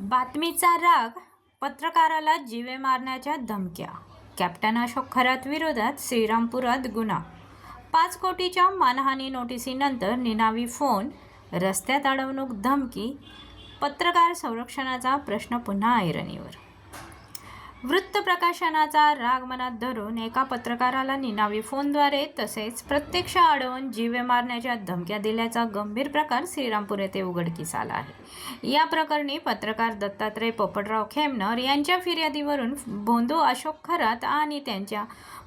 बातमीचा राग, पत्रकाराला जीवे मारण्याच्या धमक्या. कॅप्टन अशोक खरात विरोधात श्रीरामपुरात गुन्हा. 5 कोटीच्या मानहानी नोटिसीनंतर निनावी फोन, रस्त्यात अडवणूक धमकी. पत्रकार संरक्षणाचा प्रश्न पुन्हा ऐरणीवर. वृत्त प्रकाशनाचा राग मनात धरून एका पत्रकाराला निनावी फोनद्वारे तसेच प्रत्यक्ष अडवून जीवे मारण्याच्या धमक्या दिल्याचा गंभीर प्रकार श्रीरामपूर येथे उघडकीस आला आहे. या प्रकरणी पत्रकार दत्तात्रय पोपटराव खेमनर यांच्या फिर्यादीवरून भोंदू अशोक खरात आणि त्यांच्या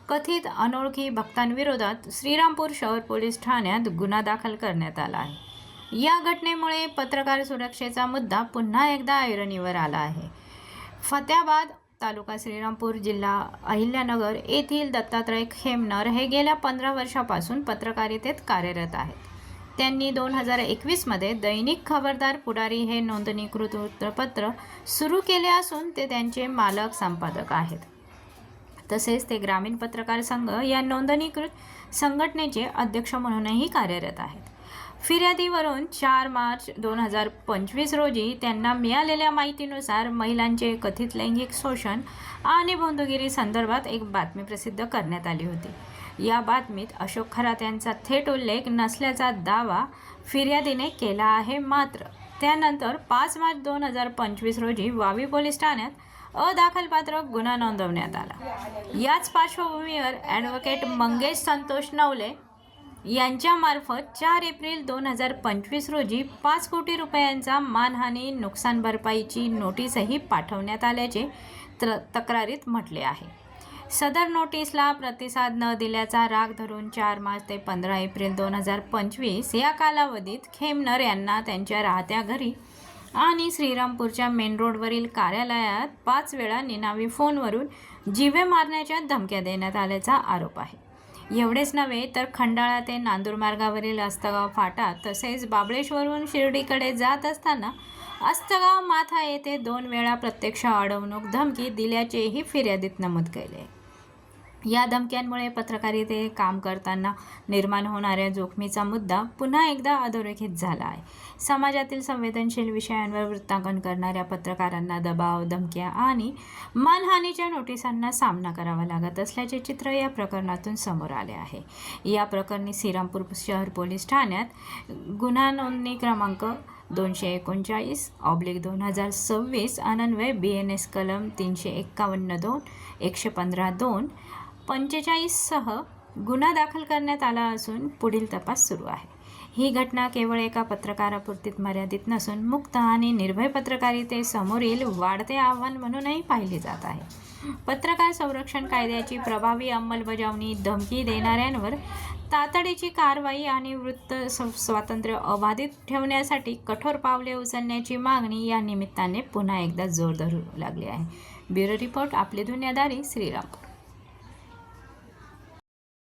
कथित अनोळखी भक्तांविरोधात श्रीरामपूर शहर पोलीस ठाण्यात गुन्हा दाखल करण्यात आला आहे. या घटनेमुळे पत्रकार सुरक्षेचा मुद्दा पुन्हा एकदा ऐरणीवर आला आहे. फतेहाबाद तालुका श्रीरामपूर, जिल्हा अहिल्यानगर येथील दत्तात्रय खेमनर हे गेल्या 15 वर्षापासून पत्रकारितेत कार्यरत आहेत. त्यांनी 2021 मध्ये दैनिक खबरदार पुढारी हे नोंदणीकृत वृत्तपत्र सुरू केले असून ते त्यांचे मालक संपादक आहेत. तसेच ते ग्रामीण पत्रकार संघ या नोंदणीकृत संघटनेचे अध्यक्ष म्हणूनही कार्यरत आहेत. फिर्यादीवरून 4 मार्च 2025 रोजी त्यांना मिळालेल्या माहितीनुसार महिलांचे कथित लैंगिक शोषण आणि भोंदूगिरी संदर्भात एक बातमी प्रसिद्ध करण्यात आली होती. या बातमीत अशोक खरात यांचा थेट उल्लेख नसल्याचा दावा फिर्यादीने केला आहे. मात्र त्यानंतर 5 मार्च 2025 रोजी वावी पोलीस ठाण्यात अदाखलपात्र गुन्हा नोंदवण्यात आला. याच पार्श्वभूमीवर ॲडव्होकेट मंगेश संतोष नवले यांच्यामार्फत 4 एप्रिल 2025 रोजी 5 कोटी रुपयांचा मानहानी नुकसान भरपाईची नोटीसही पाठवण्यात आल्याचे तक्रारीत म्हटले आहे. सदर नोटीसला प्रतिसाद न दिल्याचा राग धरून 4 मार्च ते 15 एप्रिल 2025 या कालावधीत खेमनर यांना त्यांच्या राहत्या घरी आणि श्रीरामपूरच्या मेन रोडवरील कार्यालयात 5 वेळा निनावी फोनवरून जीवे मारण्याच्या धमक्या देण्यात आल्याचा आरोप आहे. एवढेच नव्हे तर खंडाळा ते नांदूर मार्गावरील अस्तगाव फाटा तसेच बाबळेश्वरहून शिर्डीकडे जात असताना अस्तगाव माथा येथे 2 वेळा प्रत्यक्ष अडवणूक धमकी दिल्याचेही फिर्यादीत नमूद केले. या धमक्यांमुळे पत्रकारितेत काम करताना निर्माण होणाऱ्या जोखमीचा मुद्दा पुन्हा एकदा अधोरेखित झाला आहे. समाजातील संवेदनशील विषयांवर वृत्तांकन करणाऱ्या पत्रकारांना दबाव, धमक्या आणि मानहानीच्या नोटिसांना सामना करावा लागत असल्याचे चित्र या प्रकरणातून समोर आले आहे. या प्रकरणी श्रीरामपूर शहर पोलीस ठाण्यात गुन्हा नोंदणी क्रमांक 239/2026 अन्वये BNS कलम 351(2), 115(2), 45 सह गुन्हा दाखल करण्यात आला असून पुढील तपास सुरू आहे. ही घटना केवळ एका पत्रकारापुरतीच मर्यादित नसून मुक्त आणि निर्भय पत्रकारितेसमोरील वाढते आव्हान म्हणूनही पाहिली जात आहे. पत्रकार संरक्षण कायद्याची प्रभावी अंमलबजावणी, धमकी देणाऱ्यांवर तातडीची कारवाई आणि वृत्त स्वातंत्र्य अबाधित ठेवण्यासाठी कठोर पावले उचलण्याची मागणी या निमित्ताने पुन्हा एकदा जोर धरू लागली आहे. ब्युरो रिपोर्ट, आपली दुनियादारी, श्रीरामपूर.